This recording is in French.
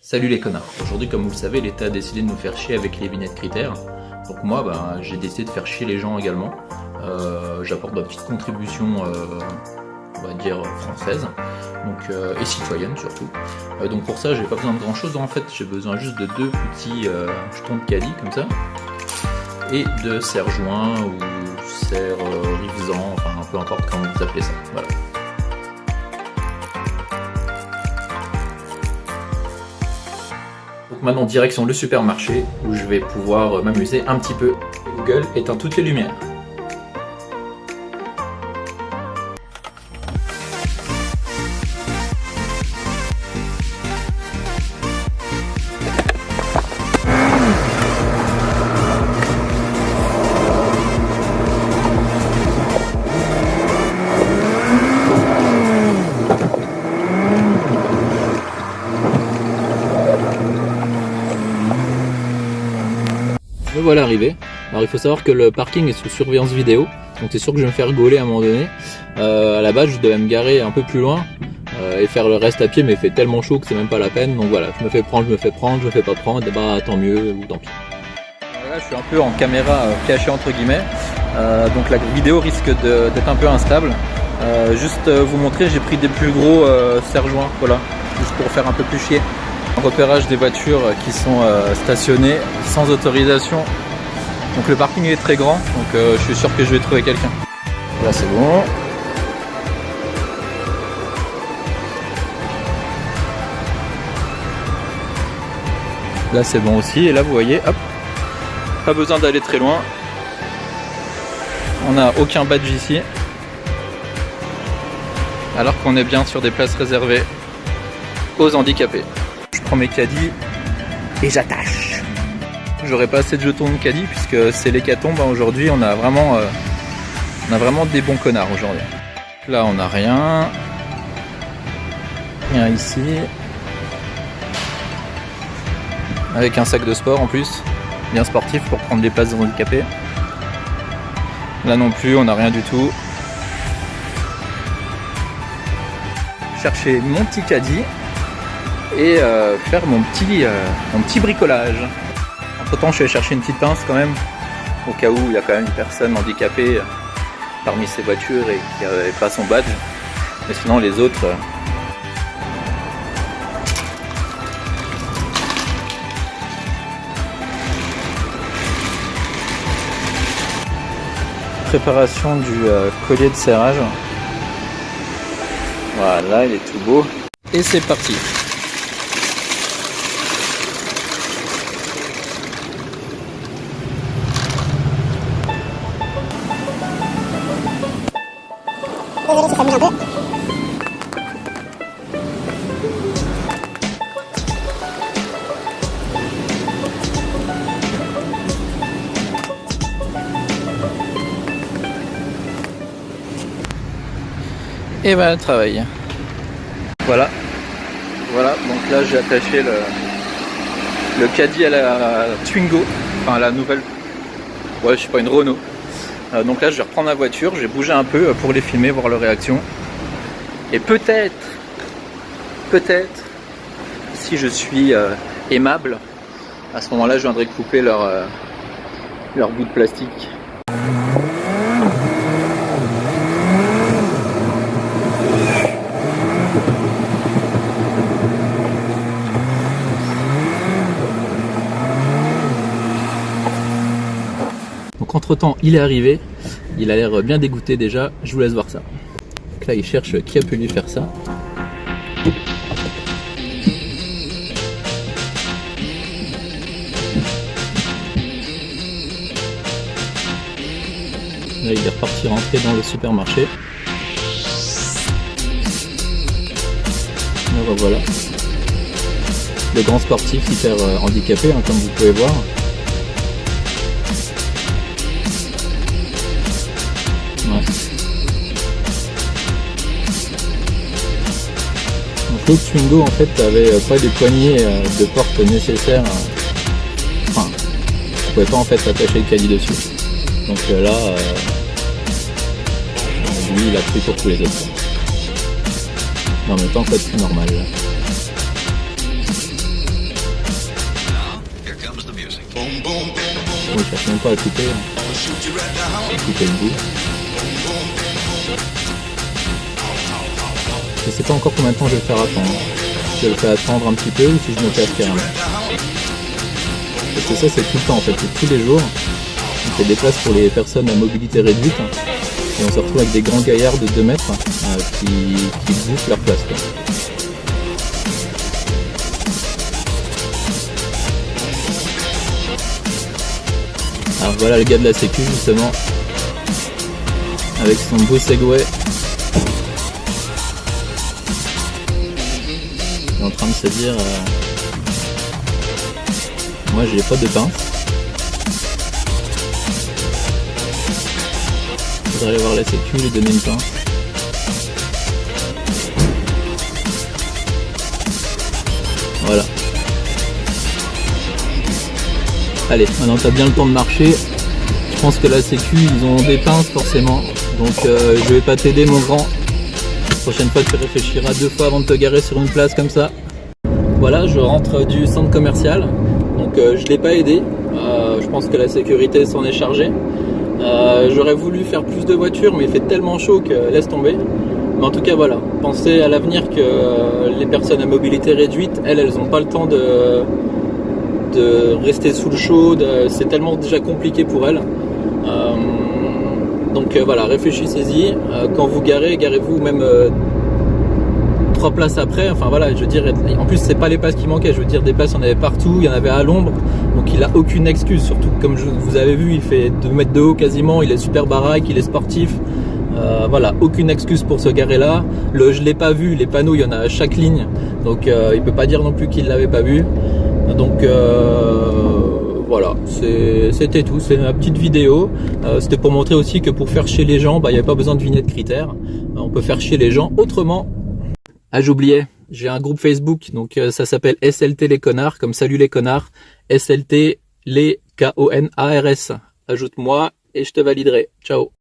Salut les connards. Aujourd'hui, comme vous le savez, l'État a décidé de nous faire chier avec les vignettes critères. Donc moi, j'ai décidé de faire chier les gens également. J'apporte ma petite contribution, on va dire, française, donc, et citoyenne surtout. Donc pour ça, j'ai pas besoin de grand chose. En fait, j'ai besoin juste de deux petits jetons de caddie, comme ça, et de serre-joint ou serre-rivesan, enfin peu importe comment vous appelez ça. Voilà. Donc maintenant direction le supermarché où je vais pouvoir m'amuser un petit peu. Google éteint toutes les lumières. Me voilà arrivé. Alors il faut savoir que le parking est sous surveillance vidéo, donc c'est sûr que je vais me faire gauler à un moment donné. À la base je devais me garer un peu plus loin et faire le reste à pied, mais il fait tellement chaud que c'est même pas la peine. Donc voilà, je me fais prendre, je me fais pas prendre, bah tant mieux ou tant pis. Là je suis un peu en caméra cachée entre guillemets, donc la vidéo risque d'être un peu instable. Juste vous montrer, j'ai pris des plus gros serre-joints, voilà, juste pour faire un peu plus chier. Repérage des voitures qui sont stationnées sans autorisation. Donc le parking est très grand, donc je suis sûr que je vais trouver quelqu'un. Là c'est bon. Là c'est bon aussi, et là vous voyez, hop, pas besoin d'aller très loin. On n'a aucun badge ici, alors qu'on est bien sur des places réservées aux handicapés. Je prends mes caddies et j'attache. J'aurai pas assez de jetons de caddie puisque c'est l'hécatombe aujourd'hui. On a vraiment des bons connards aujourd'hui. Là on n'a rien. Rien ici. Avec un sac de sport en plus, bien sportif pour prendre les places des handicapés. Là non plus, on n'a rien du tout. Chercher mon petit caddie et faire mon petit bricolage. Entre temps je vais chercher une petite pince quand même, au cas où il y a quand même une personne handicapée parmi ces voitures et qui n'avait pas son badge, mais sinon les autres préparation du collier de serrage. Voilà, il est tout beau et c'est parti. Désolé si ça bouge un peu. Et voilà le travail. Voilà, donc là j'ai attaché le caddie à la Twingo, enfin la nouvelle, ouais je sais pas, une Renault. Donc là je vais reprendre la voiture, je vais bouger un peu pour les filmer, voir leur réaction. Et peut-être, si je suis aimable, à ce moment-là je viendrai couper leur bout de plastique. Donc entre temps il est arrivé, il a l'air bien dégoûté déjà, je vous laisse voir ça. Donc là il cherche qui a pu lui faire ça. Là il est reparti rentrer dans le supermarché. Là voilà. Le grand sportif hyper handicapé, hein, comme vous pouvez voir. Donc l'autre Twingo en fait avait pas les poignées de porte nécessaires, enfin je pouvais pas en fait attacher le caddie dessus, donc là lui il a pris pour tous les autres. Mais en même temps en fait c'est normal. Bon, je cherche même pas à couper. Couper le bout. Je sais pas encore combien de temps je vais le faire attendre. Si je le fais attendre un petit peu ou si je me casse carrément. Parce que ça c'est tout le temps en fait, c'est tous les jours. On fait des places pour les personnes à mobilité réduite. Et on se retrouve avec des grands gaillards de 2 mètres qui bouffent leur place, quoi. Alors voilà le gars de la sécu justement, avec son beau Segway. Il est en train de se dire moi j'ai pas de pince. Faudrait aller voir la sécu, lui donner une pince. Voilà. Allez, maintenant t'as bien le temps de marcher. Je pense que la sécu, ils ont des pinces forcément. Donc je vais pas t'aider mon grand. La prochaine fois tu réfléchiras 2 fois avant de te garer sur une place comme ça. Voilà, je rentre du centre commercial. Donc je l'ai pas aidé. Je pense que la sécurité s'en est chargée. J'aurais voulu faire plus de voitures, mais il fait tellement chaud que laisse tomber. Mais en tout cas voilà, pensez à l'avenir que les personnes à mobilité réduite, elles n'ont pas le temps de rester sous le chaud, c'est tellement déjà compliqué pour elles. Donc voilà, réfléchissez-y. Quand vous garez-vous même 3 places après. Enfin voilà, je veux dire, en plus c'est pas les places qui manquaient, je veux dire des places il y en avait partout, il y en avait à l'ombre. Donc il a aucune excuse, surtout comme vous avez vu, il fait 2 mètres de haut quasiment, il est super baraque, il est sportif. Voilà, aucune excuse pour se garer là. Je l'ai pas vu, les panneaux il y en a à chaque ligne, donc il peut pas dire non plus qu'il l'avait pas vu. Donc voilà, c'était tout, c'est ma petite vidéo. C'était pour montrer aussi que pour faire chier les gens, il n'y avait pas besoin de vignette critères. On peut faire chier les gens autrement. Ah, j'oubliais, j'ai un groupe Facebook, donc ça s'appelle SLT les connards, comme salut les connards, SLT les KONARS. Ajoute-moi et je te validerai. Ciao.